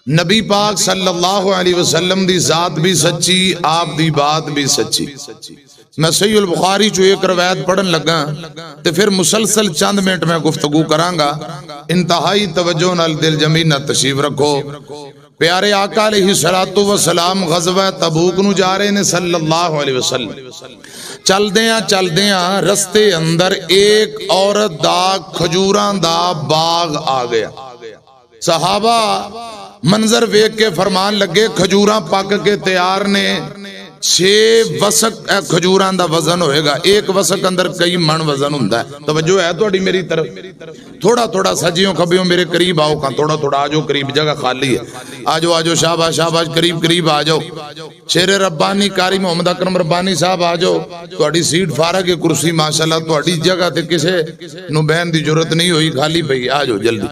نبی پاک صلی اللہ علیہ وسلم دی ذات بھی سچی، آپ دی بات بھی سچی۔ میں صحیح البخاری جو ایک روایت پڑھن لگا تے پھر مسلسل چند منٹ میں گفتگو کرانگا، انتہائی توجہ نال دل جمی نہ تشریف رکھو۔ پیارے آقا علیہ السلام غزوہ تبوک نو جا رہے نے صلی اللہ علیہ وسلم۔ چل دیاں رستے اندر ایک عورت دا کھجوراں دا باغ آ گیا۔ صحابہ منظر ویکھ کے فرمان لگے کھجوراں پک کے تیار نے، 6 وسق کھجوراں دا وزن ہوئے گا، ایک وسق اندر کئی من وزن ہوندا ہے۔ توجہ ہے تہاڈی میری طرف؟ تھوڑا تھوڑا سجیوں کھبیوں میرے قریب آؤ، تھوڑا تھوڑا آجو قریب، جگہ خالی ہے، آجو شاباش شاباش، قریب آ جاؤ۔ شیر ربانی قاری محمد اکرم ربانی صاحب آ جاؤ، تہاڈی سیٹ فارغ ہے، کرسی ماشاءاللہ تہاڈی جگہ تے کسے نو بہن دی ضرورت نہیں ہوئی، خالی پئی، آ جاؤ جلدی۔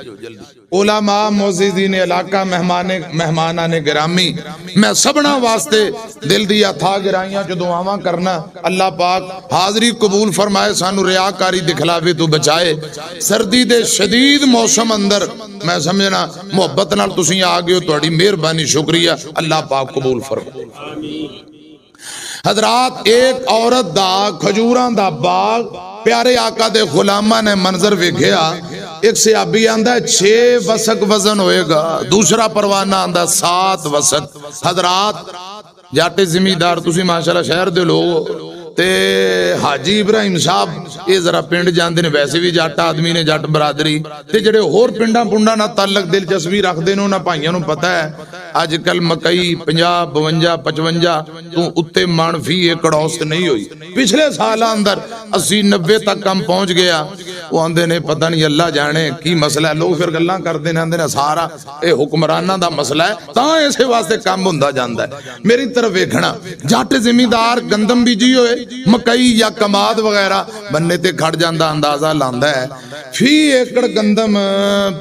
علماء معززین علاقہ مہمانان گرامی، میں سبنا واسطے دل دیا تھا گرائیاں جو دعاواں کرنا، اللہ پاک حاضری قبول فرمائے، سانو ریاکاری دکھلاوے تو بچائے۔ سردی دے شدید موسم اندر میں سمجھنا محبت نال تسی آ گئے ہو، تہاڈی مہربانی شکریہ، اللہ پاک قبول فرمائے۔ حضرات ایک عورت دا کھجوراں دا باغ، پیارے آقا دے غلاماں نے منظر ویکھیا۔ ایک صحابی آندا ہے 6 وسق وزن ہوئے گا، دوسرا پروانہ آندا 7 وسق۔ حضرات جٹ زمیندار تسی ماشاءاللہ شہر دے لوگ تے حاجی ابراہیم صاحب یہ ذرا پنڈ جاندے نے، ویسے بھی جٹ آدمی نے، جٹ برادری تے جڑے ہور پنڈاں پنڈاں نہ تعلق دلچسپی رکھدے نے، انہاں بھائیاں نوں پتہ ہے اج کل مکئی 50 52 55 تو اتے من فی ایکڑ اوسط نہیں ہوئی، پچھلے سال اندر 80 90 تک کم پہنچ گیا۔ وہ آندے نے پتہ نہیں اللہ جانے کی مسئلہ ہے، لوگ پھر گلاں کردے نے، آندے نے سارا اے حکمراناں دا مسئلہ ہے، تاں اسے واسطے کم ہوندا جاندا ہے۔ میری طرف ویکھنا، جٹ زمیندار گندم بیجی ہوئے، مکئی یا کماد وغیرہ بننے تے کھڑ جاندا، اندازہ لاندا ہے فی ایکڑ گندم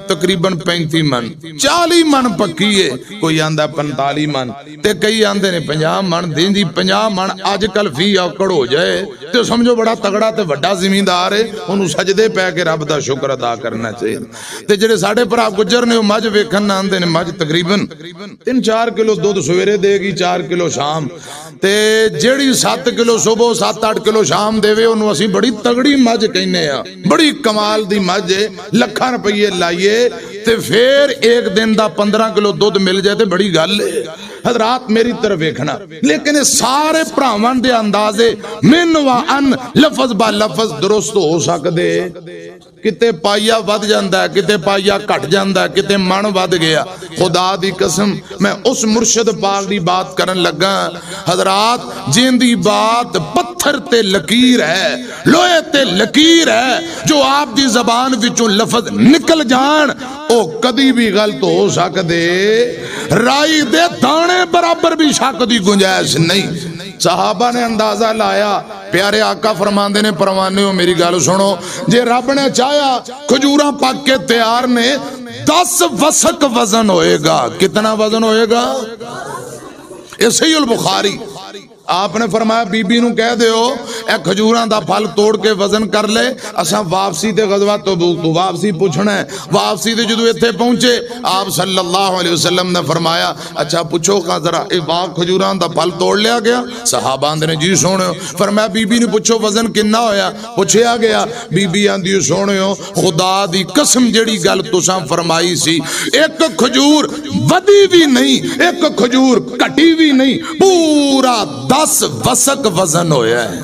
تقریباً 35 من، 40 من پکی ہے، کوئی آندا 45 من تے کئی آندے نے 50 من، دین دی 50 من اج کل فی ایکڑ ہو جائے تے سمجھو بڑا تگڑا تے بڑا زمیندار ہے، انہوں سجدے پہ کے رب دا شکر ادا کرنا چاہیے۔ تے جڑے ساڈے بھرا گجر نے مجھ ویکھن نہ آندے نے، مجھ تقریباً 3-4 کلو دودھ سویرے دے گی، 4 کلو شام، تے جیڑی 7 کلو صبح 7-8 کلو شام دے وے انہوں اسی بڑی تگڑی مجھ کہنے ہیں، بڑی کمال دی مجھ، لکھاں روپیے لائیے تے پھر ایک دن دا 15 کلو دودھ مل جائے تے بڑی گل ہے۔ حضرات میری طرف ویکھنا، لیکن سارے پراوان دے اندازے من و ان لفظ با لفظ درست ہو سکدے، کتے پائیا ود جاندا ہے، کتے پائیا کٹ جاندا ہے، کتے من ود گیا۔ خدا دی قسم میں اس مرشد پاک دی بات کرن لگا، حضرات جن دی بات پتھر تے لکیر ہے، لوہے تے لکیر ہے، جو آپ دی زبان وچوں لفظ نکل جان او کدی بھی غلط ہو سکدے، رائی دے دانے برابر بھی شک دی گنجائش نہیں۔ صحابہ نے اندازہ لایا، پیارے آقا فرماندے نے پروانے ہو میری گل سنو، جے رب نے چاہیا کھجوراں پک کے تیار نے 10 وسق وزن ہوئے گا۔ کتنا وزن ہوئے گا؟ یہ صحیح البخاری۔ آپ نے فرمایا بی بی نو کہہ دیو اے کھجوراں دا پھل توڑ کے وزن کر لے، اساں واپسی تے غزوہ تبوک تو واپسی پوچھنا ہے۔ واپسی تے جدو ایتھے پہنچے آپ صلی اللہ علیہ وسلم نے فرمایا اچھا پوچھو کا ذرا اے باغ کھجوراں دا پھل توڑ لیا گیا؟ صحابہ آندے نے جی سونیو۔ فرمایا بی بی نے پوچھو وزن کنا ہویا؟ پوچھیا گیا، بی بی آندی سونیو خدا دی قسم جڑی گل تساں فرمائی سی، ایک کھجور ودی بھی نہیں، ایک کھجور کٹی بھی نہیں، پورا 10 وسق وزن ہویا ہے۔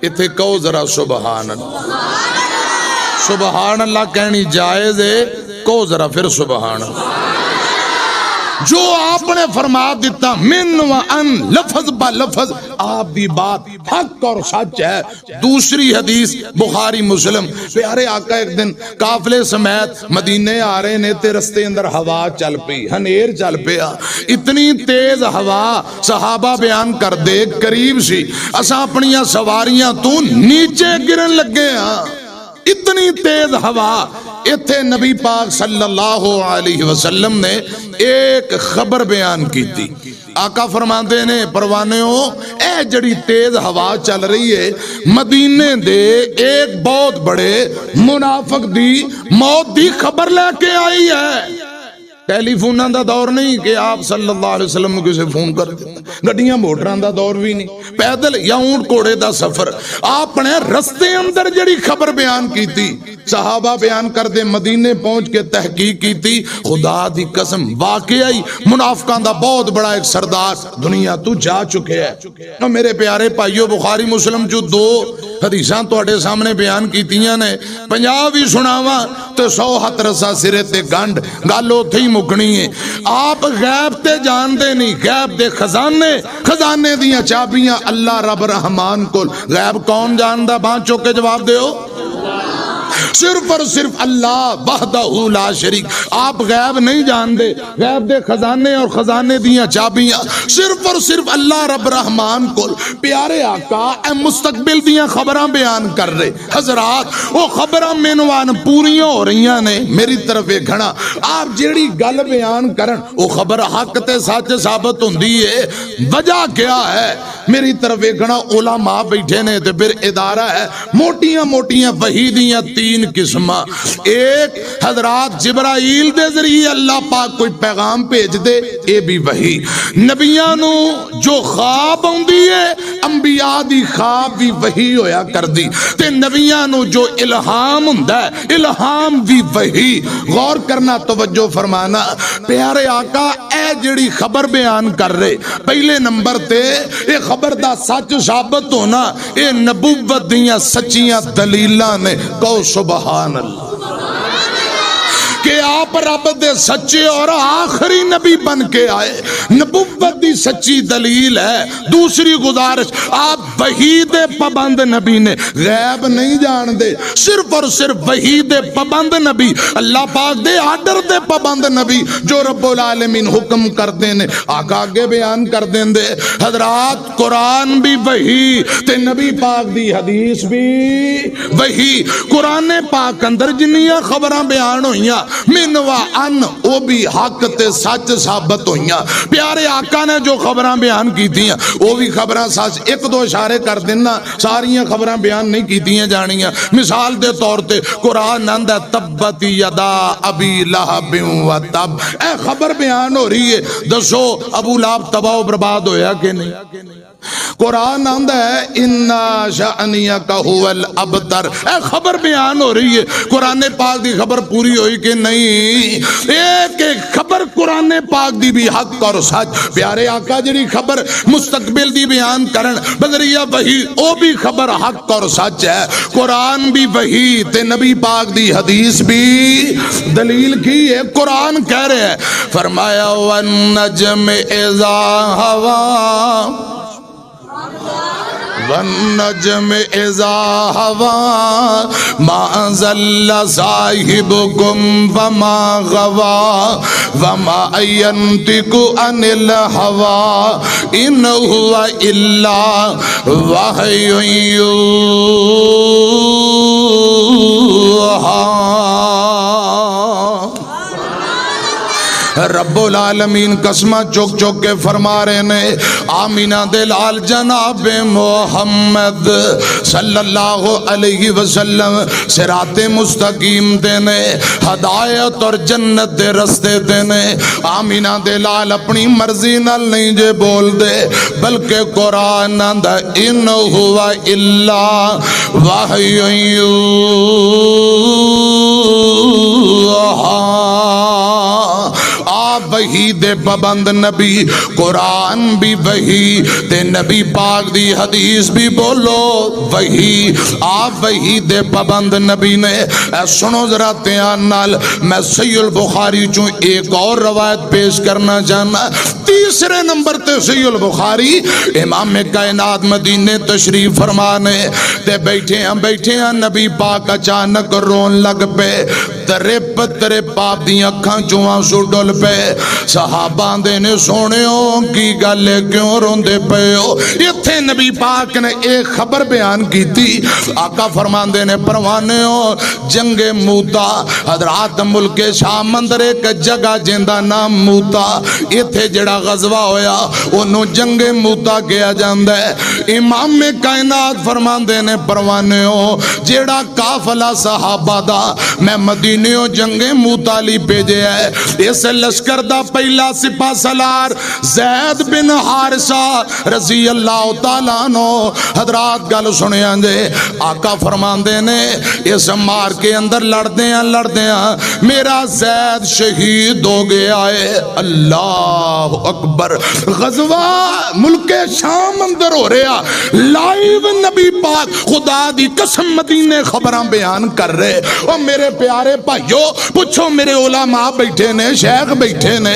اتھے کہو ذرا سبحان اللہ، سبحان اللہ کہنی جائز ہے، کہو ذرا پھر سبحان اللہ۔ جو آپ نے فرما دیتا من و ان لفظ با لفظ آپ دی بات حق اور سچ ہے۔ دوسری حدیث بخاری مسلم، پیارے آقا ایک دن قافلے سمیت مدینے آ رہے نے تے رستے اندر ہوا چل پئی، ہنیر چل پیا، اتنی تیز ہوا صحابہ بیان کر دے قریب سی اساں اپنیاں سواریاں تو نیچے گرن لگے ہاں، اتنی تیز ہوا۔ اتھے نبی پاک صلی اللہ علیہ وسلم نے ایک خبر بیان کی تھی۔ آقا فرماندے نے پروانے ہو اے جڑی تیز ہوا چل رہی ہے، مدینے دے ایک بہت بڑے منافق دی موت دی خبر لے کے آئی ہے۔ ٹیلی فوناں دا دور نہیں کہ آپ صلی اللہ علیہ وسلم کو کسے فون کر دیں، گڈیاں موٹراں دا دور بھی نہیں، پیدل یا اونٹ کوڑے دا سفر. آپ نے رستے اندر جڑی خبر بیان کی تھی صحابہ بیان کر دے، مدینے پہنچ کے تحقیق کی تھی. خدا دی قسم واقعی منافقاں دا بہت بڑا ایک سردار دنیا تو جا چکے ہے. میرے پیارے بھائیو، بخاری مسلم جو دو حدیثاں تواڈے سامنے بیان کیتیاں نے، 50 بھی سناواں تے 100 ہتھ رسا سرے تے گنڈ، گل اوتھے ہی مکنی ہے. آپ غیب تے جان دے نہیں، غیب دے خزانے، خزانے دیاں چابیاں اللہ رب رحمان کول. غیب کون جاندا؟ بانھ چوک کے جواب دیو. صرف اور صرف اللہ وحدہ لا شریک. آپ غیب نہیں جان دے، غیب دے خزانے اور خزانے دیاں چابیاں صرف اور صرف اللہ رب رحمان کول. پیارے آقا اے مستقبل دیاں خبراں بیان کر رہے. حضرات وہ خبراں مینوان پوریاں ہو رہیاں نے، میری طرف ایک گھنا آپ جیڑی گل بیان کرن وہ خبر حق تے سچ ثابت ہوندی ہے. وجہ کیا ہے؟ میری طرف ایک گھنا علماء بیٹھے نے تے پھر ادارہ ہے. موٹیاں موٹیاں وحی دیاں 3 قسمہ. ایک حضرات جبرائیل دے ذریعے اللہ پاک کوئی پیغام بھیج دے، اے بھی وحی. نبیاں نو جو خواب ہوندی ہے، انبیاء دی خواب بھی وحی ہویا کر دی. تے نبیاں نو جو الہام ہوندا ہے، الہام بھی وحی. غور کرنا، توجہ فرمانا. پیارے آقا اے جڑی خبر بیان کر رہے، پہلے نمبر تے اے خبر دا سچ ثابت ہونا اے نبوت دیاں سچیاں دلیلاں نے. کہو سبحان اللہ. کہ آپ رب دے سچے اور آخری نبی بن کے آئے، نبوت دی سچی دلیل ہے. دوسری گزارش، آپ وحی دے پابند نبی نے، غیب نہیں جان دے. صرف اور صرف وحی دے پابند نبی، اللہ پاک دے آرڈر دے پابند نبی، جو رب العالمین حکم کر دینے آقا آگے بیان کر دیں دے. حضرات قرآن بھی وحی تے نبی پاک دی حدیث بھی وحی. قرآن پاک اندر جنیاں خبراں بیان ہوئیاں منوا ان وہ بھی حق تے سچ ثابت ہوئیاں. پیارے آقا نے جو خبراں بیان کی تھیں وہ بھی خبراں سچ. ایک دو اشارے کر دینا، ساریاں خبراں بیان نہیں کی تھیں جانیاں. مثال دے طور تے قرآن اندہ تبت یدا ابی لہب و تب، اے خبر بیان ہو رہی ہے. دسو ابو لہب تباہ و برباد ہویا کہ نہیں؟ قرآن آندہ ہے اِنَّا شَأْنِيَكَ هُوَ الْأَبْتَرُ، اے خبر بیان ہو رہی ہے. قرآن پاک دی خبر پوری ہوئی کہ نہیں؟ ایک ایک خبر قرآن پاک دی بھی حق اور سچ. پیارے آقا جڑی خبر مستقبل دی بیان کرن بذریعہ وحی، او بھی خبر حق اور سچ ہے. قرآن بھی وحی تے نبی پاک دی حدیث بھی دلیل کی ہے. قرآن کہہ رہے ہیں، فرمایا وَالنَّجْمِ إِذَا هَوَى وَالنَّجْمِ إِذَا هَوَى مَا ضَلَّ صَاحِبُكُمْ وَمَا غَوَى وَمَا يَنطِقُ عَنِ الْهَوَى إِنْ هُوَ إِلَّا وَحْيٌ يُوحَى. رب العالمین قسمہ چوک چوک کے فرما رہے نے، آمینہ دلال جناب محمد صلی اللہ علیہ وسلم صراط مستقیم دینے، ہدایت اور جنت دے رستے دینے. آمینہ دلال اپنی مرضی نال نہیں جے بول دے، بلکہ قرآن اندہ ان ہوا الا وحی آپ وحی دے پابند نبی. قرآن بھی وحی تے نبی پاک دی حدیث بھی بولو وحی. آپ وحی دے پابند نبی نے. اے سنو ذرا دھیان نال، میں صحیح البخاری چوں ایک اور روایت پیش کرنا چاہنا. تیسرے نمبر تے صحیح البخاری، امام کائنات مدینے تشریف فرمانے تے بیٹھے ہیں نبی پاک اچانک رون لگ پے. ترپ ترپ آپ دی اکھاں چوں آنسو ڈول پے. صحابہ دے نے سونےوں کی گالے کیوں روندے پے ہو؟ اتھے نبی پاک نے ایک خبر بیان کی تھی. آقا فرماندے نے پروانے ہو جنگ موتا. حضرات ملک شام اندر ایک جگہ جندہ نام موتا، اتھے جڑا غزوہ ہویا انہوں جنگ موتا کیا جاندہ ہے. امام کائنات فرماندے نے پروانے ہو جڑا کافلہ صحابہ دا میں مدینہ مہینیوں جنگیں موتالی بھیجے ہے اس لشکر دا پہلا سپاہ سالار زید بن حارثہ رضی اللہ تعالیٰ عنہ حضرات گل سنیا جے آقا فرماندے نے اس مار کے اندر لڑدیاں میرا زید شہید ہو گیا ہے اللہ اکبر غزوہ ملک شام اندر ہو رہا لائیو نبی پاک خدا دی قسم مدینے خبراں بیان کر رہے اور میرے پیارے بھائیو پوچھو میرے علماء بیٹھے نے شیخ بیٹھے نے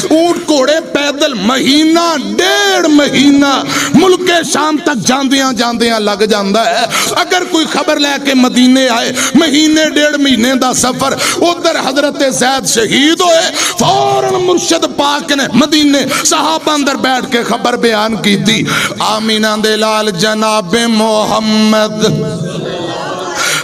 اونٹ کوڑے پیدل مہینہ ڈیڑھ مہینہ ملک شام تک جاندیاں لگ جاندہ ہے اگر کوئی خبر لے کے مدینے آئے مہینے ڈیڑھ مہینے دا سفر ادھر حضرت زید شہید ہوئے فوراً مرشد پاک نے مدینے صحابہ اندر بیٹھ کے خبر بیان کی تھی آمینہ دے لال جناب محمد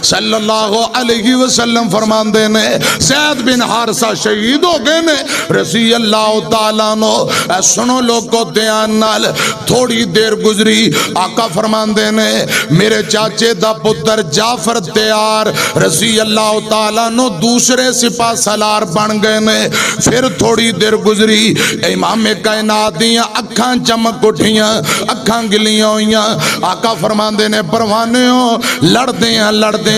صلی اللہ علیہ وسلم فرمان دے نے زید بن حارثہ شہید ہو گئے نے رضی اللہ تعالیٰ عنہ سنو لوگو دھیان نال تھوڑی دیر گزری آقا فرمان دے نے میرے چاچے دا پتر جعفر تیار رضی اللہ تعالیٰ عنہ دوسرے سپاہ سالار بن گئے نے پھر تھوڑی دیر گزری امام کائنات دیاں اکھاں چمک اٹھیاں اکھاں گلیاں ہویاں آقا فرمان دے نے پروانیوں لڑ دیاں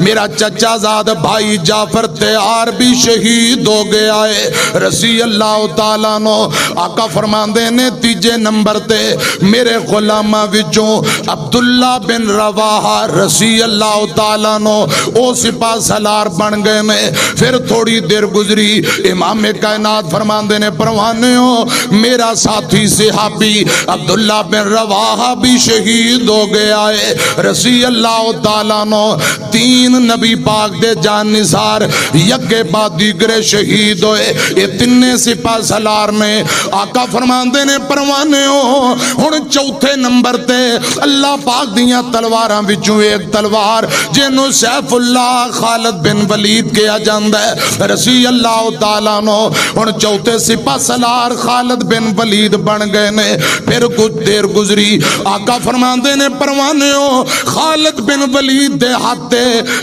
میرا چچا زاد بھائی جعفر تیار بھی شہید ہو گیا ہے رضی اللہ تعالیٰ عنہ آقا فرماندے نے تیجے نمبر تے میرے غلامہ وچوں عبداللہ بن رواحہ رضی اللہ تعالیٰ عنہ او سپاہ سالار بن گئے نے پھر تھوڑی دیر گزری امام کائنات فرماندے نے پروانیوں میرا ساتھی صحابی عبداللہ بن رواحہ بھی شہید ہو گیا ہے رضی اللہ تعالیٰ عنہ تین نبی پاک دے جان نثار یکے بعد دیگرے شہید ہوئے یہ تینے سپاہ سالار نے آقا فرماندے نے پروانے ہو ہن چوتھے نمبر تے اللہ پاک دیاں تلواراں وچوں ایک تلوار جنوں سیف اللہ خالد بن ولید کیا جاندا ہے رضی اللہ تعالیٰ عنہ ہن چوتھے سپاہ سالار خالد بن ولید بن گئے نے پھر کچھ دیر گزری آقا فرماندے نے پروانے ہو خالد بن ولید دے ہاتھ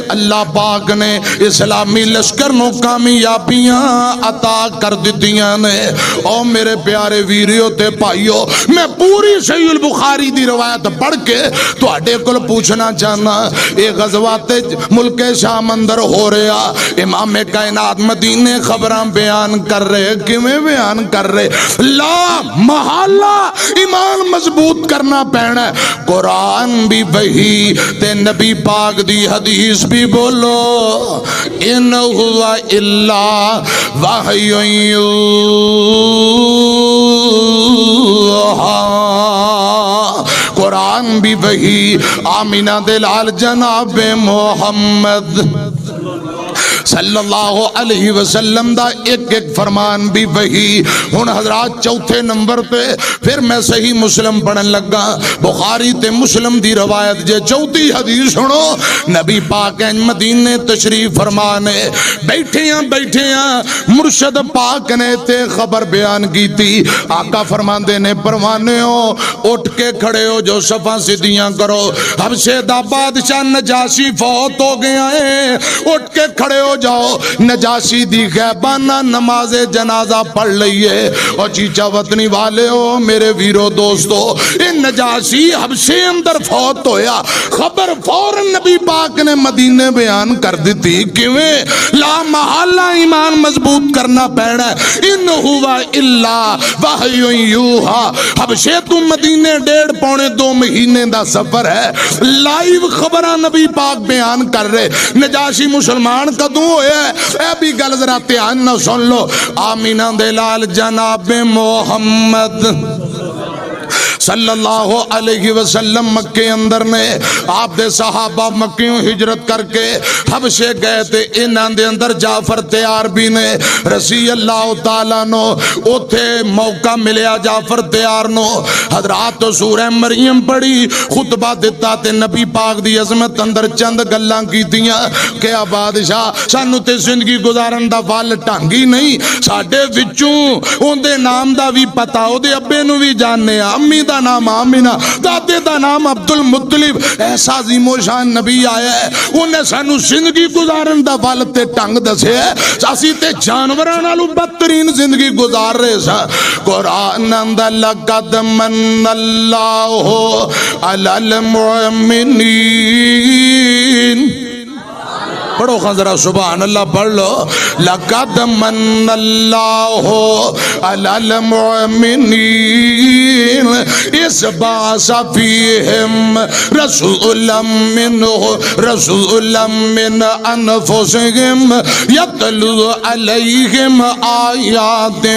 اللہ پاک نے اسلامی لشکر نو کامیابیاں عطا کر دیتیاں نے او میرے پیارے ویریو تے پائیو میں پوری صحیح البخاری دی روایت پڑھ کے تو اڈے کل پوچھنا چاہنا اے غزوات ملک شام اندر ہو رہا امام کائنات مدینے خبراں بیان کر رہے کیویں بیان کر رہے لا محالہ ایمان مضبوط کرنا پینا قرآن بھی وحی تے نبی پاک دی حدیث بھی بولو ان ہوا الا وحی قرآن بھی وحی آمینہ دلال جناب محمد صلی اللہ علیہ وسلم دا ایک ایک فرمان بھی وہی ہن حضرات چوتھے نمبر پہ پھر میں صحیح مسلم پڑھن لگا بخاری تے مسلم دی روایت جے چوتھی حدیث سنو نبی پاک مدینے تشریف فرمانے بیٹھیاں مرشد پاک نے تے خبر بیان کی تھی آقا فرماندے نے پروانے ہو اٹھ کے کھڑے ہو جو صفاں سیدھیاں کرو حبشے دا بادشاہ نجاشی فوت ہو گیا ہے اٹھ کے کھڑے ہو جاؤ نجاشی دی غیبانہ نماز جنازہ پڑھ لئیے اور چیچا وطنی والے ہو میرے ویرو دوستو ان نجاشی حبشے اندر فوت ہویا خبر فوراً نبی پاک نے مدینے بیان کر دیتی کیویں لا محالہ ایمان مضبوط کرنا پیڑا ان ہوا اللہ وحی یوہا حبشے تو مدینے 1.5-2 مہینے دا سفر ہے لائیو خبرہ نبی پاک بیان کر رہے نجاشی مسلمان کدوں ہوئے اے بھی گل ذرا دھیان نہ سن لو آمینہ دلال جناب محمد صلی اللہ علیہ وسلم مکے اندر نے آپ دے صحابہ مکیوں ہجرت کر کے حبشے گئے تھے انہاں دے اندر جعفر تیار بھی نے رضی اللہ تعالیٰ نو اوتھے موقع ملیا جعفر تیار نو حضرات تو سورہ مریم پڑھی خطبہ دیتا تے نبی پاک دی عظمت اندر چند گلاں کی دیاں کہ بادشاہ سانو تے زندگی گزارن دا وال ٹانگی نہیں ساڈے وچوں اون دے نام دا بھی پتا او دے ابے نو بھی جاننے امی دا نام آمینہ، دادے دا نام عبد المطلب. ایسا عظیم و شان نبی آیا ہے، انہیں سانو زندگی گزارن دا والتے ٹنگ دسے ہے. اسی تے جانوراں نالوں بدترین زندگی گزار رہے سا. قرآن اندر لقد من اللہ علی المؤمنین. پڑھو خضرہ سبحان اللہ پڑھ لو. لقد من اللہ علی المؤمنین اس بعث فیہم رسولا من انفسہم یتلو علیہم آیاتہ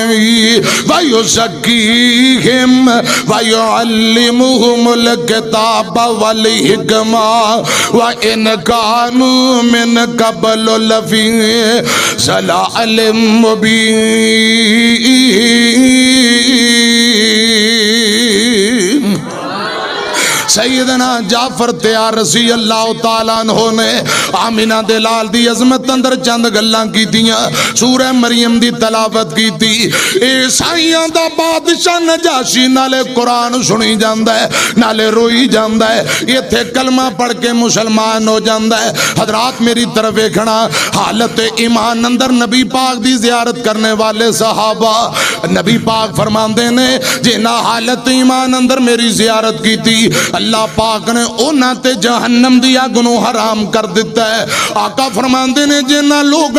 ویزکیہم ویعلمہم الکتاب والحکمہ وإن کانوا من قبل لفی ضلال مبین. سیدنا جعفر تیار رضی اللہ تعالیٰ عنہ نے آمینہ دلال دی عظمت اندر چند گلاں کی دیاں. سورہ مریم دی تلاوت کی تھی. عیسائیاں دا بادشاہ نجاشی نالے قرآن سنی جاندہ ہے نالے روئی جاندہ ہے. یہ تھے کلمہ پڑھ کے مسلمان ہو جاندہ ہے. حضرات میری طرف ایکھنا حالت ایمان اندر نبی پاک دی زیارت کرنے والے صحابہ نبی پاک فرماندے نے جینا حالت ایمان اندر میری زیارت کی تھی اللہ پاک نے اونا تے جہنم دیا گنو حرام کر دیتا ہے. آقا فرماندے نے جنہ لوگ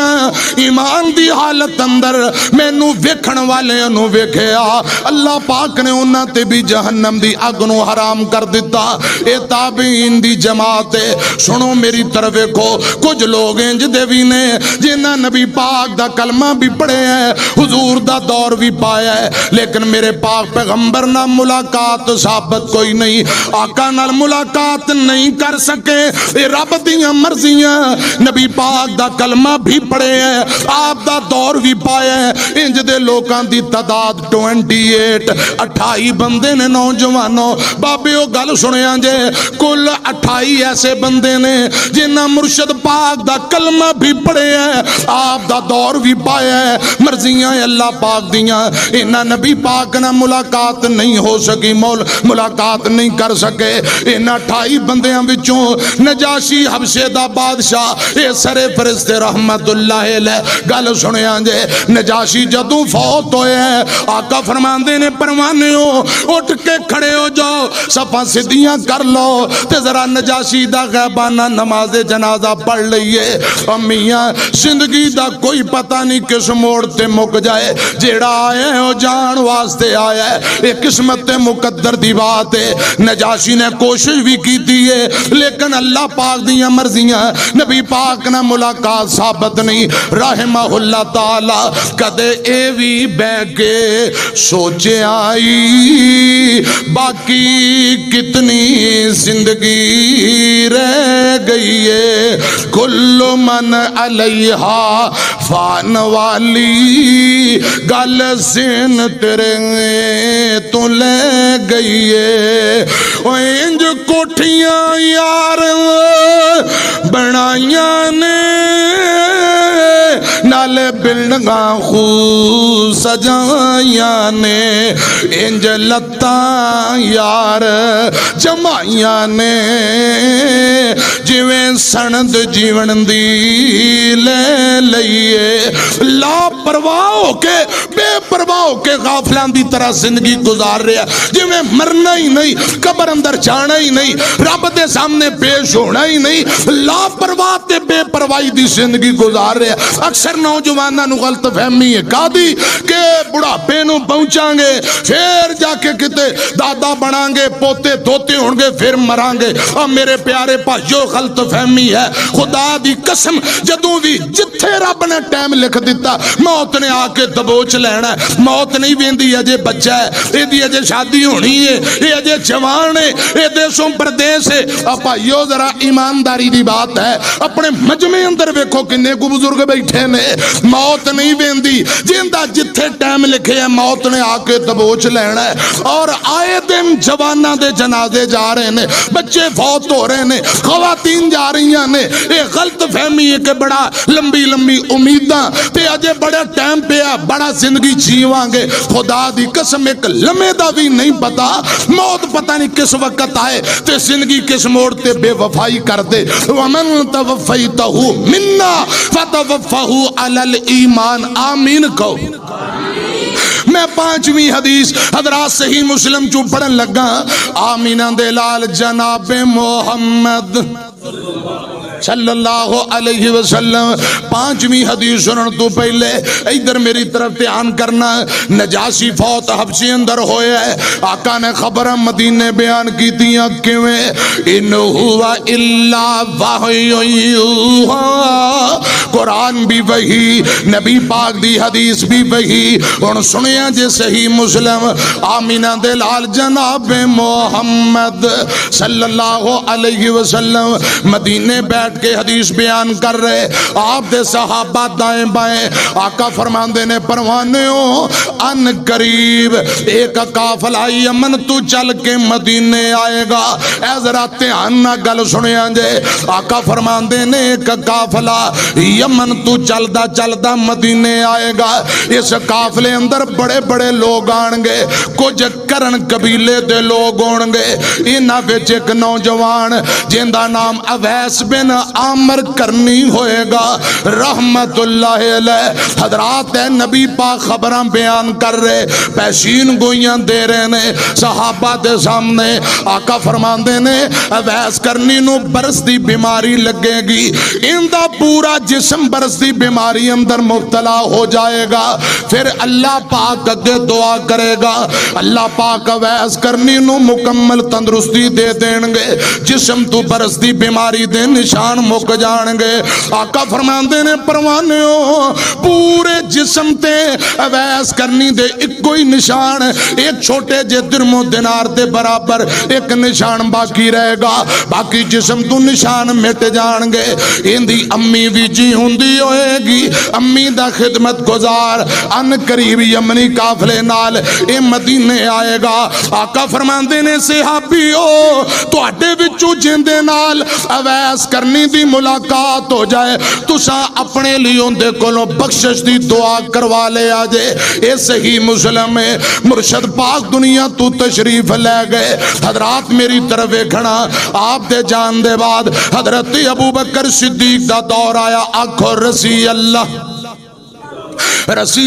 ایمان دی حالت اندر میں نو ویکھن والے انو ویکھیا اللہ پاک نے اونا تے بھی جہنم دی اگنو حرام کر دیتا. اے تابعین دی جماعت ہے سنو میری طرف کو. کچھ لوگ ہیں جدے بھی نے جنہ نبی پاک دا کلمہ بھی پڑھے ہیں حضور دا دور بھی پایا ہے لیکن میرے پاک پیغمبر نہ ملاقات ثابت کوئی نہیں. آقا نال ملاقات نہیں کر سکے. اے رب دیاں مرضیاں. نبی پاک دا کلمہ بھی پڑھے ہیں آپ دا دور بھی پایا ہے. انج دے لوکاں دی تعداد 28 بندے نے نوجوانوں بابے او گل سنیاں جے کل 28 ایسے بندے نے جنہاں مرشد پاک دا کلمہ بھی پڑھے ہیں آپ دا دور بھی پایا ہے. مرضیاں اللہ پاک دیاں. انہاں نبی پاک نہ ملاقات نہیں ہو سکی ملاقات نہیں کر سکے. ان 28 بندیاں وچوں نجاشی حبشے دا بادشاہ اے سر فرشتے رحمت اللہ علیہ گل سنیاں جے نجاشی جدوں فوت ہوئے ہیں آقا فرماندے نے پروانیوں اٹھ کے کھڑے ہو جاؤ صفاں سدیاں کر لو تے ذرا نجاشی دا غیبانہ نماز جنازہ پڑھ لئیے. میاں زندگی دا کوئی پتہ نہیں کس موڑ تے مک جائے. جیڑا آئے ہو جان واسطے آیا ہے ایک قسمت مقدر دی بات ہے. نجاشی نے کوشش بھی کی دیئے لیکن اللہ پاک دیاں مرضیاں نبی پاک نہ ملاقات ثابت نہیں. رحمہ اللہ تعالی کدے اے بھی بے کے سوچے آئی باقی کتنی زندگی رہ گئی ہے. کل من علیہا فان والی گل سین تیرے تو لے گئی ہے. انج کوٹھیاں یار بنائیاں نے نالے بلڈنگاں خوب سجائیاں نے انج لتاں یار جمائیاں نے جویں سند جیون دی لے لئیے. لا پرواہ ہو کے بے پرواہ ہو کے غافلان دی طرح زندگی گزار رہا جویں مرنا ہی نہیں قبر اندر جانا ہی نہیں رب دے سامنے پیش ہونا ہی نہیں. لا پرواہ تے بے پرواہی دی زندگی گزار رہا. اکثر نوجواناں نو غلط فہمی ہے کادی کہ بڑھاپے نو پہنچاں گے پھر جا کے کتے دادا بناں گے پوتے دھوتے ہوں گے پھر مران گے. اور میرے پیارے بھائیو غلط فہمی ہے خدا دی قسم جدوں بھی جتھے رب نے ٹائم لکھ دیتا موت نے آ کے دبوچ لینا ہے. موت نہیں ویندی اجے بچہ ہے ایدی اجے شادی ہونی ہے یہ اجے جوان ہے یہ دیسوں پردیس ہے. بھائیو ذرا ایمانداری دی بات ہے اپنے مجمع اندر ویکھو کنے کو بزرگ بیٹھے نے. موت نہیں ویندی جیندہ جتھے ٹائم لکھے ہیں موت نے آ کے دبوچ لینا ہے. اور آئے دن جوانہ دے جنازے جا رہے ہیں بچے فوت ہو رہے ہیں خواتین جا رہی ہیں. یہ غلط فہمی ہے کہ بڑا لمبی لمبی امیداں تے اجے بڑا ٹائم پیا بڑا زندگی جیواں گے خدا دی قسم ایک لمحے دا بھی نہیں پتا موت پتہ نہیں کس وقت آئے تے زندگی کس موڑ تے بے وفائی کر دے ومن توفیتہ منا فتوفہ علی الایمان آمین کہو میں پانچویں حدیث حضرات صحیح مسلم چوں پڑھن لگا آمینہ دے لال جناب محمد صلی اللہ علیہ وسلم پانچویں حدیث سنن تو پہلے ادھر میری طرف دھیان کرنا نجاشی فوت حبشے اندر ہوئے ہے آقا نے خبر مدینے بیان کی دیا کیویں ان ہوا الا وحی یوحا قرآن بھی وہی نبی پاک دی حدیث بھی وہی ان سنیا جے صحیح مسلم آمینہ دے لال جناب محمد صلی اللہ علیہ وسلم مدینے بیٹھ کے حدیث بیان کر رہے آپ دے صحابہ دائیں بائیں آقا فرماندے نے پروانیوں ان قریب ایک قافلہ یمن تو چل کے مدینے آئے گا اے ذرا دھیان نہ گل سنیا جے آقا فرماندے نے ایک قافلہ یمن تو چلدا مدینے آئے گا اس قافلے اندر بڑے بڑے لوگ آن گے کچھ کرن قبیلے دے لوگ ہون گے انہاں وچ ایک نوجوان جن دا نام اویس بن عامر کرنی ہوئے گا رحمت اللہ علیہ حضرات نبی پاک خبراں بیان کر رہے پیشین گوئیاں دے رہے نے صحابہ دے سامنے آقا فرماندے نے اویس کرنی نو برس دی بیماری لگے گی ان دا پورا جسم برس دی بیماری اندر مبتلا ہو جائے گا پھر اللہ پاک اگے دعا کرے گا اللہ پاک اویس کرنی نو مکمل تندرستی دے دین گے جسم تو برس دی بیماری دے نشان مک جان گے آقا فرماندے نے پروانیوں پورے جسم تے اویس کرنی دے ایک کوئی نشان ایک چھوٹے جے درم و دینار دے برابر ایک نشان باقی رہے گا باقی جسم تو نشان مٹ جان گے ان دی امی بھی جی ہوندی ہوئے گی امی دا خدمت گزار ان قریب یمنی قافلے نال اے مدینے آئے گا آقا فرماندے نے صحابیو تواڈے وچوں جیندے نال اویس کرنی دی ملاقات ہو جائے تساں اپنے لیے دے کولوں بخشش دی دعا کروا لے آجے اے صحیح مسلم ہے مرشد پاک دنیا تو تشریف لے گئے حضرات میری طرف کھڑا آپ دے جان دے بعد حضرت ابو بکر صدیق دا دور آیا آنکھو رسی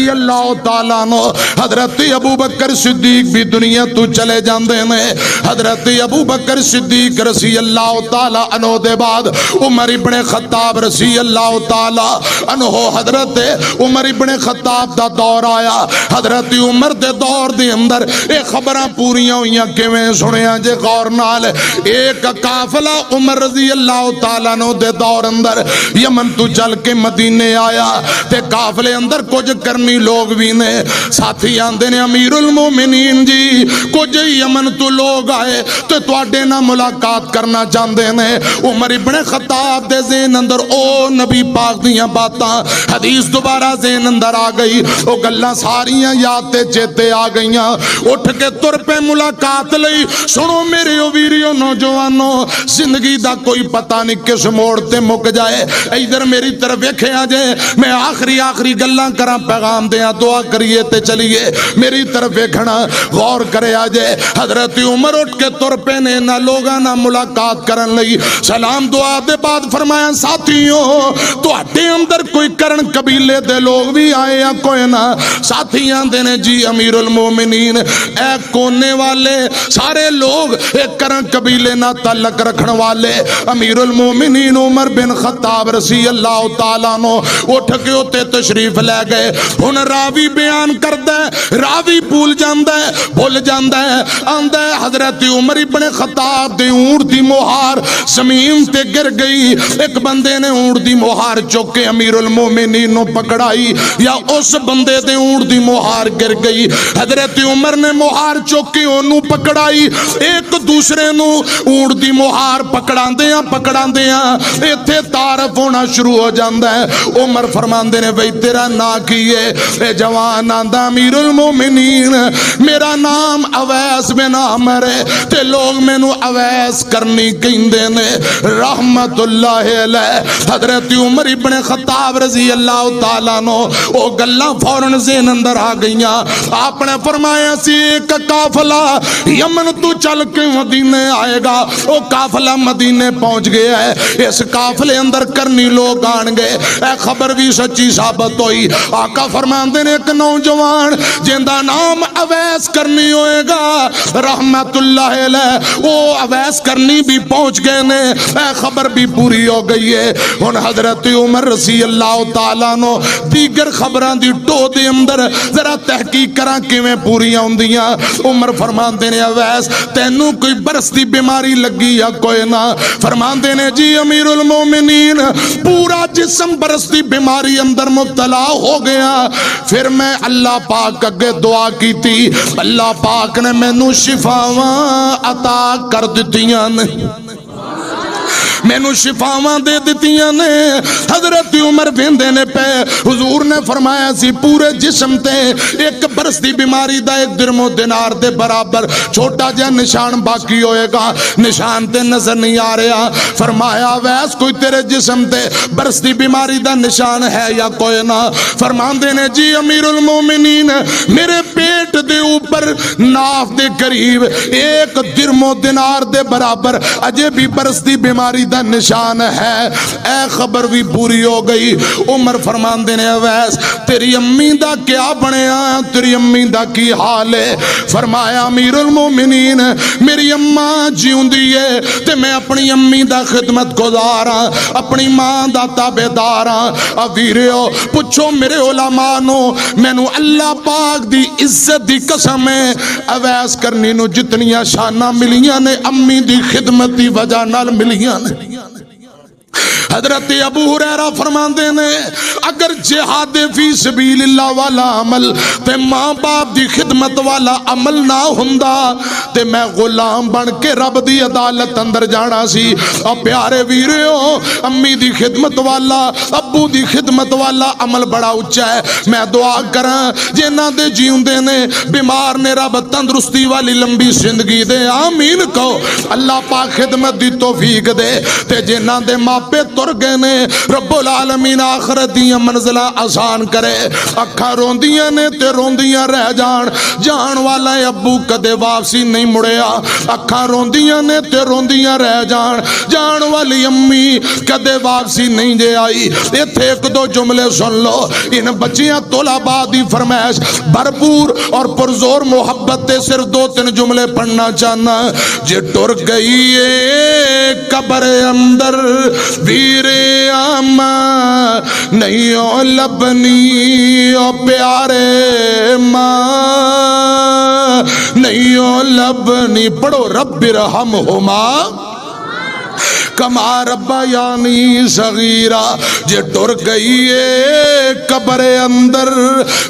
اللہ تعالیٰ نو حضرت ابو بکر صدیق بھی دنیا تو چلے جاندے نے حضرت ابو بکر صدیق رضی اللہ تعالیٰ عنہ دے بعد عمر ابن خطاب رضی اللہ تعالیٰ عنہ حضرت عمر ابن خطاب دا دور آیا حضرت عمر دے دور دے اندر ایک خبراں پوریاں ہویاں کیویں سنیاں جے غور نال ایک قافلہ عمر رضی اللہ تعالیٰ عنہ دے دور اندر یمن تو چل کے مدینے آیا تے قافلے اندر کچھ کرنی لوگ بھی نے ساتھی آندے نے امیر المومنین جی کچھ یمن تو لوگ آئے تو تواڈے نہ ملاقات کرنا چاہندے نے عمر ابن خطاب دے ذہن اندر او نبی پاک دیاں باتاں حدیث دوبارہ ذہن اندر آ گئی او گلاں ساریاں یاد تے چیتے آ گئیاں اٹھ کے تر پہ ملاقات لئی سنو میرے او ویریو نوجوانو زندگی دا کوئی پتہ نہیں کس موڑ تے مک جائے ادھر میری طرف ویکھے آ جائے میں آخری گلاں کراں پیغام دیاں دعا کریے تے چلیے میری طرف ویکھنا غور کرے آجے حضرت عمر اٹھ کے تر پہ نے نہ لوگاں نہ ملاقات کرن لئی سلام دعا دے بعد فرمایا ساتھیوں تو اٹھے اندر کوئی کرن قبیلے دے لوگ بھی آئے یا کوئی نہ ساتھیاں دینے جی امیر المومنین اے کونے والے سارے لوگ ایک کرن قبیلے نہ تعلق رکھن والے امیر المومنین عمر بن خطاب رضی اللہ تعالیٰ نو اٹھ کے ہوتے تشریف لے گئے ہن راوی بیان کردہ راوی بھول جاندہ بھول جاندہ آندہ حضرت عمر ابن خطاب دے اونٹ دی مہار زمین تے گر گئی ایک بندے نے اونٹ دی مہار چوکے امیر المومنین نو پکڑائی یا اس بندے دے اونٹ دی مہار گر گئی حضرت عمر نے مہار چوکے انہوں پکڑائی ایک دوسرے نو اونٹ دی مہار پکڑان دیاں ایتھے تعارف ہونا شروع ہو جاندہ ہے عمر فرماندے نے بھئی تیرا نا کیے اے جوان آندہ امیر المومنین المؤمنین میرا نام اویس بن عامر ہے تے لوگ مینوں اویس کرنی کہندے نے رحمت اللہ علیہ حضرت عمر ابن خطاب رضی اللہ تعالیٰ نو او گلاں فوراں ذہن اندر آ گئیاں آپ نے فرمایا سی ایک قافلہ یمن تو چل کے مدینے آئے گا او قافلہ مدینے پہنچ گیا ہے اس قافلے اندر کرنی لوگ آن گئے اے خبر بھی سچی ثابت ہوئی آقا فرماندے نے ایک نوجوان جندہ نام اویس کرنی ہوئے گا رحمت اللہ علیہ او اویس کرنی بھی پہنچ گئے نے اے خبر بھی پوری ہو گئی ہے ان حضرت عمر رضی اللہ تعالیٰ نو دیگر خبران دی ٹو دے اندر ذرا تحقیق کران کیویں پوری ہوندیاں عمر فرماندے نے اویس تینوں کوئی برستی بیماری لگی یا کوئی نہ فرماندے نے جی امیر المومنین پورا جسم برستی بیماری اندر مبتلا ہو گیا پھر میں اللہ پاک اگے دعا کی تھی اللہ پاک نے مینوں شفاواں عطا کر دتیاں نے مینوں شفاواں دے دتیاں نے حضرت عمر ویندے نے پہ حضور نے فرمایا سی پورے جسم تے ایک برستی بیماری دا ایک درم و دینار دے برابر چھوٹا جا نشان باقی ہوئے گا نشان تے نظر نہیں آ رہا فرمایا ویس کوئی تیرے جسم تے برستی بیماری دا نشان ہے یا کوئی نہ فرماندے نے جی امیر المومنین میرے پیٹ دے اوپر ناف دے قریب ایک درم و دینار دے برابر اجے بھی برستی بیماری دا نشان ہے اے خبر بھی پوری ہو گئی عمر فرماندے نے اویس تیری امی دا کیا بنیا تیری امی دا کی حال ہے فرمایا امیر المومنین میری اماں جیوندی ہے تے میں اپنی امی دا خدمت گزاراں اپنی ماں دا تابعداراں ویریو پوچھو میرے علماء نو مینوں اللہ پاک دی عزت دی قسم ہے اویس کرنی نو جتنیاں شاناں ملیاں نے امی دی خدمت دی وجہ نال ملیاں نے حضرت ابو ہریرہ فرماندے نے اگر جہاد فی سبیل اللہ والا عمل تے ماں باپ دی خدمت والا عمل نہ ہوندا تے میں غلام بن کے رب دی عدالت اندر جانا سی اور پیارے ویریو امی دی خدمت والا ابو دی خدمت والا عمل بڑا اچھا ہے میں دعا کراں جنہاں دے جیوندے نے بیمار نے رب تندرستی والی لمبی زندگی دے آمین کہو اللہ پاک خدمت دی توفیق دے تے جنہاں دے ماپے تر گئے نے رب العالمین آخرت دیاں منزلہ آسان کرے اکھاں روندیاں نے تے روندیاں رہ جان والا ابو کدے واپسی نہیں مڑیا اکھاں روندیاں نے تے روندیاں رہ جان والی امی کدے واپسی نہیں جے آئی ایتھے ایک دو جملے سن لو ان بچیاں طلباء دی فرمائش بھرپور اور پرزور محبت تے صرف دو تین جملے پڑھنا چاہنا جے ٹر گئی ہے قبر اندر ویرے آماں نہیں لبنی او پیارے ماں نہیں لبنی پڑھو رب ارحمہما کما ربا یعنی صغیرہ جے ٹر گئی ہے قبر اندر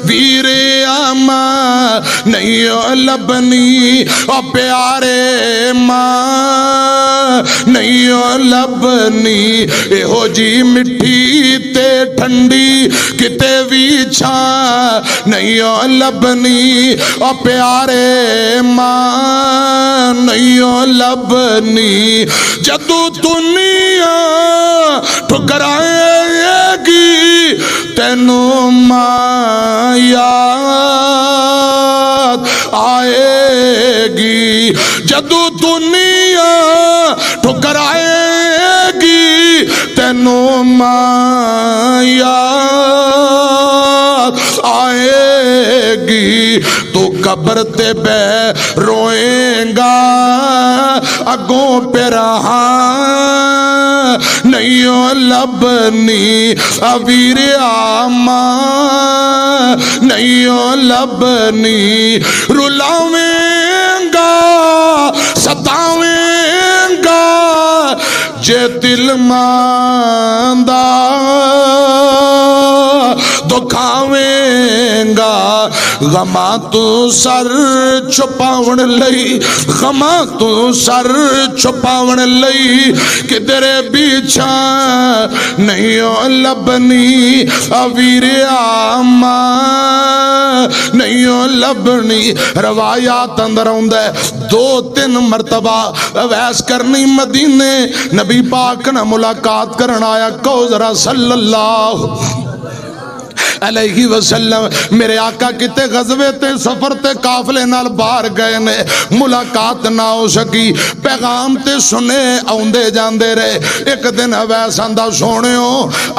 ویرے آماں نہیں لبنی او پیارے ماں نہیں لبنی اہو جی مٹھی تے ٹھنڈی کتے بھی چھاں نہیں لبنی او پیارے ماں نہیں لبنی جدو دنیا ٹھکرائے گی تینوں ماں یاد آئے گی جدو دنیا ٹھکرائے گی تینوں ماں یاد آئے گی تو قبر تے بے روئیں گا اگوں پہ رہا نہیں لبنی اویر آماں نہیں لبنی رلاویں گا ستاویں گا جے دل ماندہ دکھاویں گا غماں تو سر چھپاون لئی غماں تو سر چھپاون لئی کدرے بیچھا نہیں لبنی اویر آماں نہیں لبنی روایات اندر آندا ہے 2-3 مرتبہ ویس کرنی مدینے نبی پاک نہ ملاقات کرن آیا کوثر صلی اللہ علیہ وسلم میرے آقا کتے غزوے تے سفر تے قافلے نال باہر گئے نے ملاقات نہ ہو سکی پیغام تے سنے آندے جاندے رہے ایک دن اویس آندا سونےو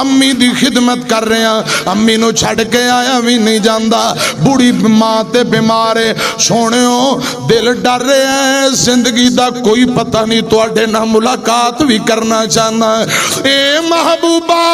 امی دی خدمت کر رہے ہیں امی نو چھڑ کے آیا بھی نہیں جاندا بوڑھی ماں تے بیمارے سونےو دل ڈر رہے ہیں زندگی دا کوئی پتہ نہیں تواڈے نال ملاقات بھی کرنا چاہنا اے محبوبہ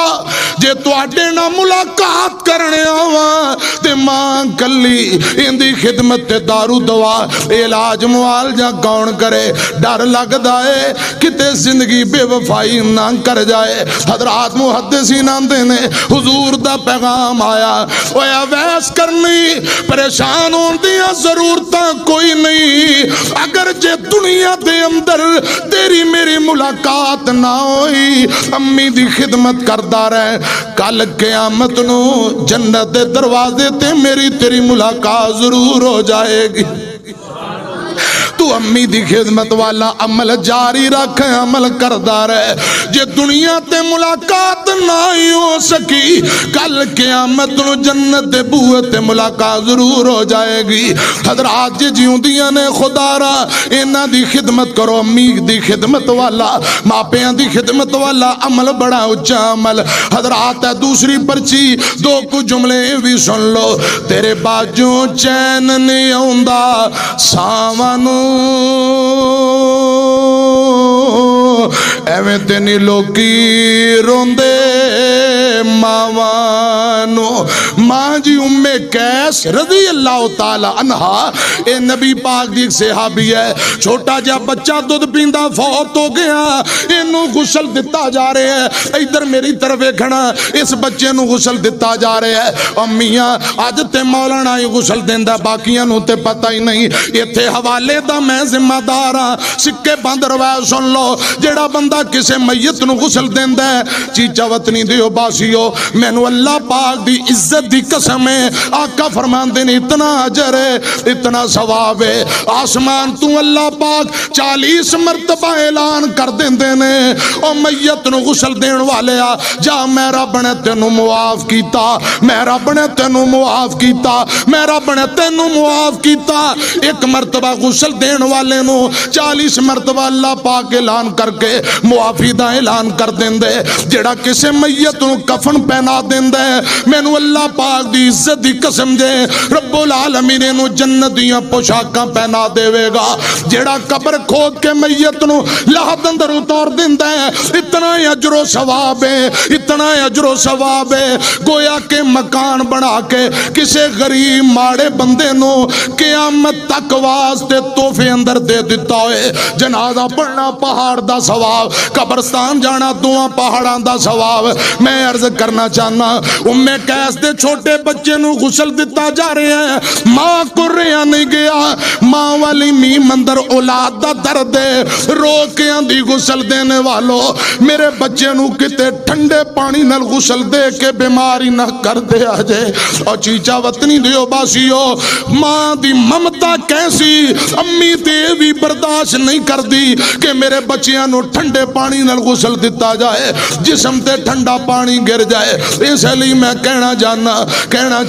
جے تواڈے نال ملاقات کرنے آواں تے ماں کلی اندی خدمت تے دارو دوا علاج معالجہ کون کرے ڈر لگدا ہے کتے زندگی بے وفائی نہ کر جائے حضرات محدثین آندے نے حضور دا پیغام آیا اوے اویس کرنی پریشان ہوندیاں ضرورتاں کوئی نہیں اگر جے دنیا دے اندر تیری میری ملاقات نہ ہوئی امی دی خدمت کردا رہے کل قیامت نو جنت دے دروازے تے میری تیری ملاقات ضرور ہو جائے گی تو امی دی خدمت والا عمل جاری رکھ عمل کردہ رہے جے دنیا تے ملاقات نہ ہی ہو سکی کل قیامت نو جنت دے بوئے تے ملاقات ضرور ہو جائے گی حضرات جے جیوں دیا نے خدا را اینا دی خدمت کرو امی دی خدمت والا ماپیاں دی خدمت والا عمل بڑا اچھا عمل حضرات ہے دوسری پرچی دو کچھ جملے بھی سن لو تیرے باجوں چین نہیں آؤندا ساوانوں ایویں تینی لوکی روندے ماوانو ماں جی ام قیس رضی اللہ تعالی عنہ اے نبی پاک دی ایک صحابی ہے چھوٹا جا بچہ دودھ پیندا فوت ہو گیا اینو غسل دتا جا رہے ہے ادھر میری طرف دیکھنا اس بچے نو غسل دتا جا رہے ہے امیاں اج تے مولانا ہی غسل دیندا باقیاں نو تے پتہ ہی نہیں ایتھے حوالے دا میں ذمہ دار ہاں سکے بند روایت سن لو جیڑا بندہ کسے میت نو غسل دیندا ہے چیچا وطنی دیو باسیو مینو اللہ پاک دی عزت دی قسم ہے آقا فرماندے نے اتنا اجر ہے اتنا ثواب ہے آسمان تو اللہ پاک 40 مرتبہ اعلان کر دیندے نے او میت نو غسل دین والے آ جا میں رب نے تینو معاف کیتا میں رب نے تینو معاف کیتا میں رب نے تینو معاف کیتا ایک مرتبہ غسل دین والے نو 40 مرتبہ اللہ پاک اعلان کر کے معافی دا اعلان کر دیندے جڑا کسے میت نو کفن پہنا دیندے مینو اللہ پاک دی عزت دی قسم دے رب العالمین نو جنت دیاں پوشاکاں پہنا دے گا جڑا قبر کھود کے میت نو لحد اندر اتار دیندے اتنا اجر و ثواب ہے اتنا اجر و ثواب ہے گویا کہ مکان بنا کے کسے غریب ماڑے بندے نو قیامت تک واسطے تحفے اندر دے دیتا ہوئے جنازہ پڑھنا پہاڑ دا ثواب قبرستان جانا دعا پہاڑاں دا ثواب میں عرض کرنا چاہنا ام قیس دے چھوٹے بچے نو غسل دیتا جا رہے ہیں ماں کو رہا نہیں گیا ماں والی میم اندر اولاد دا درد ہے رو کے آندھی غسل دینے والو میرے بچے نو کتے ٹھنڈے پانی نل غسل دے کے بیماری نہ کر دے آجے اور چیچا وطنی دیو باسیو ماں دی ممتا کیسی امی دے بھی برداشت نہیں کر دی کہ میرے بچیاں نو ٹھنڈے پانی نل غسل دیتا جائے جسم تے ٹھنڈا پانی گر جائے اس لیے میں کہنا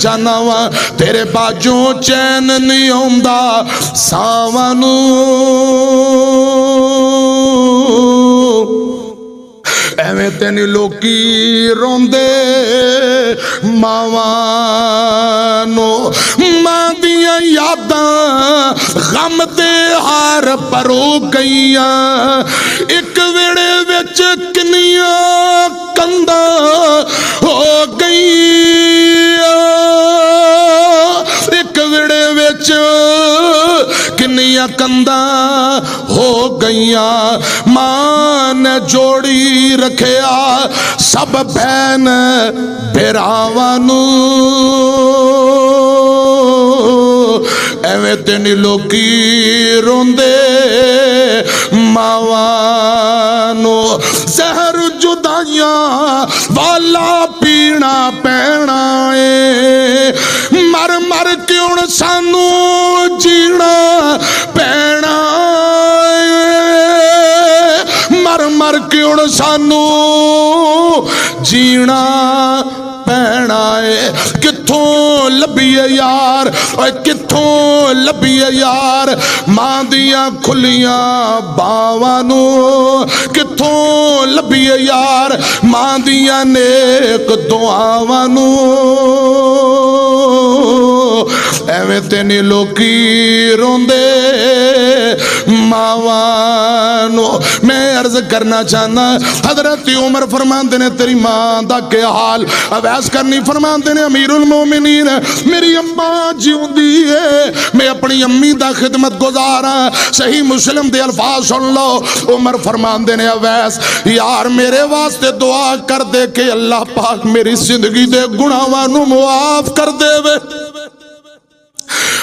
چاہنا وا تیرے باجوں چین نہیں آؤندا ساوانو ایویں تینی لوکی روندے ماوانو ماں دیاں یاداں غم دے ہار پرو گئیاں ایک ویڑے وچ کنیاں کنداں ہو گئیاں ایک ویڑے وچ کنیاں کنداں ہو گئیاں ماں نے جوڑی رکھیا سب بہن بھراوانو ایویں تینی لوکی روندے ماوانو زہر جدائیاں والا پینا پینا ہے مر مر کے ہن سانو جینا پینا مر مر کے ہن سانو جینا پینا ہے کتھوں لبھیے یار اوے کتھوں لبھیے یار ماں دیاں کھلیاں باواں نوں کتھوں لبھیے یار ماں دیاں نیک دعاواں نوں ایویں تے نہیں لوکی روندے ماواں نوں میں عرض کرنا چاہنا حضرت عمر فرماندے نے تیری ماں دا کیا حال اویس کرنی فرماندے نے امیر المومنین میری اماں جیوندی ہے میں اپنی امی دا خدمت گزارا صحیح مسلم دے الفاظ سن لو عمر فرماندے نے اویس یار میرے واسطے دعا کر دے کہ اللہ پاک میری زندگی دے گناہاں نوں معاف کر دے وے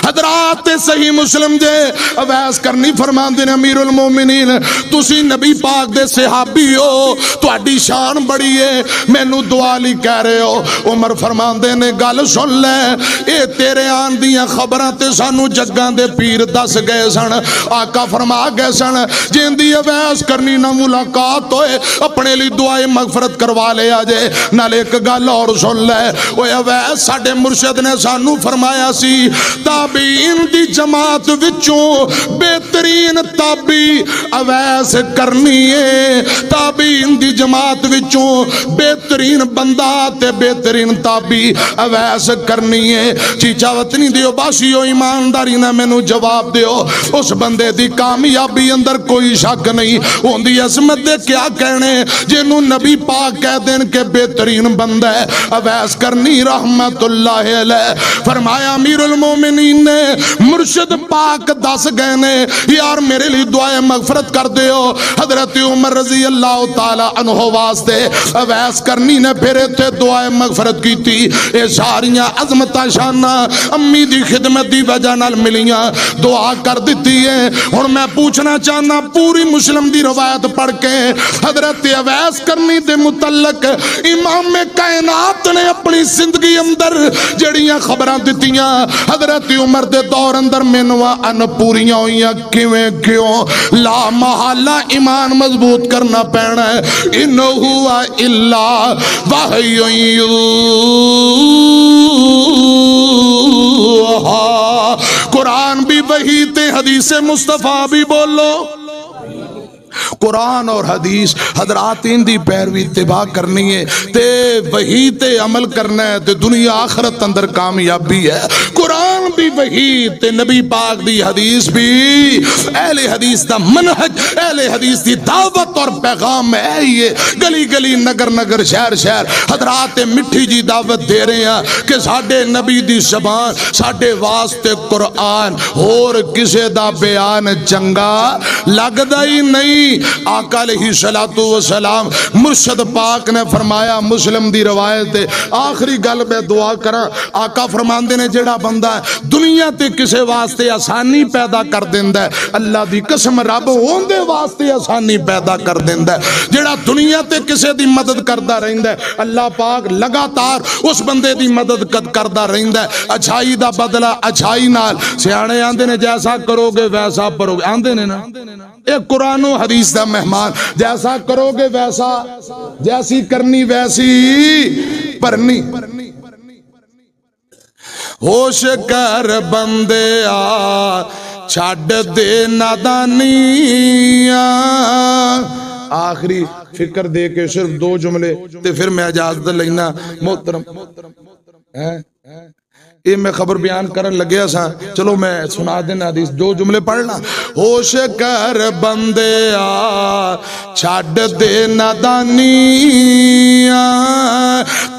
حضرات صحیح مسلم دے اویس کرنی فرماندے نے امیر المومنین تسی نبی پاک دے صحابی ہو تہاڈی شان بڑی ہے مینوں دعا لئی کہہ رہے ہو عمر فرماندے نے گل سن لے اے تیرے آن دیاں خبراں تے سانو جگاں دے پیر دس گئے سن آقا فرما گئے سن جیندی اویس کرنی نہ ملاقات ہوئے اپنے لی دعائے مغفرت کروا لے آ جائے نال ایک گل اور سن لے اوے اویس ساڈے مرشد نے سانو فرمایا سی تابعین دی جماعت وچوں بہترین تابعی اویس کرنی ہے تابعین دی جماعت وچوں بہترین بندہ تے بہترین تابعی اویس کرنی ہے چیچا وطنی دیو باشیو ایمانداری نہ مینوں جواب دیو اس بندے دی کامیابی اندر کوئی شک نہیں ہوندی عظمت دے کیا کہنے جنوں نبی پاک کہہ دین کہ بہترین بندہ ہے اویس کرنی رحمت اللہ علیہ فرمایا امیر المومنین نے مرشد پاک دس گئے نے یار میرے لیے دعائے مغفرت کر دیو حضرت عمر رضی اللہ تعالی عنہ واسطے اویس کرنی نے پھر تے دعائے مغفرت کی تھی اے ساریاں عظمتاں شاناں امی دی خدمت دی وجہ نال ملیاں دعا کر دیتی ہے ہن میں پوچھنا چاہنا پوری مسلم دی روایت پڑھ کے حضرت اویس کرنی دے متعلق امام کائنات نے اپنی زندگی اندر جڑیاں خبراں دتیاں حضرت عمر دے دور اندر مینواں ان پوریاں ہوئیاں کیویں کیوں لا محالہ ایمان مضبوط کرنا پینا ہے ان ہوا الا وحی یوحا قرآن بھی وحی تے حدیث مصطفیٰ بھی بولو قرآن اور حدیث حضرات ان دی پیروی اتباع کرنی ہے تے وحی تے عمل کرنا ہے تے دنیا آخرت اندر کامیابی ہے قرآن بھی وحی تے نبی پاک دی حدیث بھی اہل حدیث دا منہج اہل حدیث دی دعوت اور پیغام ہے یہ گلی گلی نگر نگر شہر شہر حضرات مٹھی جی دعوت دے رہے ہیں کہ ساڈے نبی دی زبان ساڈے واسطے قرآن اور کسے دا بیان چنگا لگدا ہی نہیں آقا علیہ السلام مرشد پاک نے فرمایا مسلم دی روایت ہے آخری گل میں دعا کرا آقا فرماندے نے جڑا بندہ ہے دنیا تے کسے واسطے آسانی پیدا کر دیندا ہے اللہ دی قسم رب ہوندے واسطے آسانی پیدا کر دیندا ہے جڑا دنیا تے کسے دی مدد کردا رہندا ہے اللہ پاک لگاتار اس بندے دی مدد کردا رہندا ہے اچھائی دا بدلہ اچھائی نال سیانے آندے نے جیسا کرو گے ویسا پرو گے آندے نے نا ایک قرآن و حدیث دا مہمان جیسا کرو گے ویسا جیسی کرنی ویسی پرنی ہوش کر بندے آ چھڈ دے نادانیاں آخری فکر دے کے صرف دو جملے تے پھر میں اجازت لینا محترم یہ میں خبر بیان کرن لگیا سا چلو میں سنا دینا حدیث دو جملے پڑھنا ہوش کر بندے آ چھڈ دے نادانیاں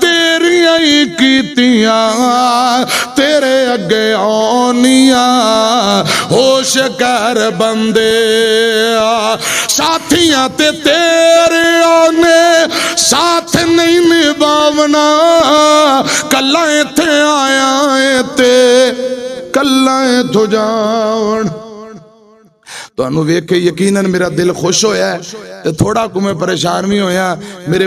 تیریاں ہی کیتیاں تیرے اگے آنیاں ہوش کر بندے آ ساتھیاں تے تیرے آنے ساتھ نہیں نبھاونا کلا ایتھے آیا تے کلا تو جاون ਤੁਹਾਨੂੰ ਵੇਖ ਕੇ ਯਕੀਨਨ ਮੇਰਾ ਦਿਲ ਖੁਸ਼ ਹੋਇਆ ਤੇ ਥੋੜਾ ਕੁ ਮੈਂ ਪਰੇਸ਼ਾਨ ਵੀ ਹੋਇਆ। ਮੇਰੇ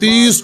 30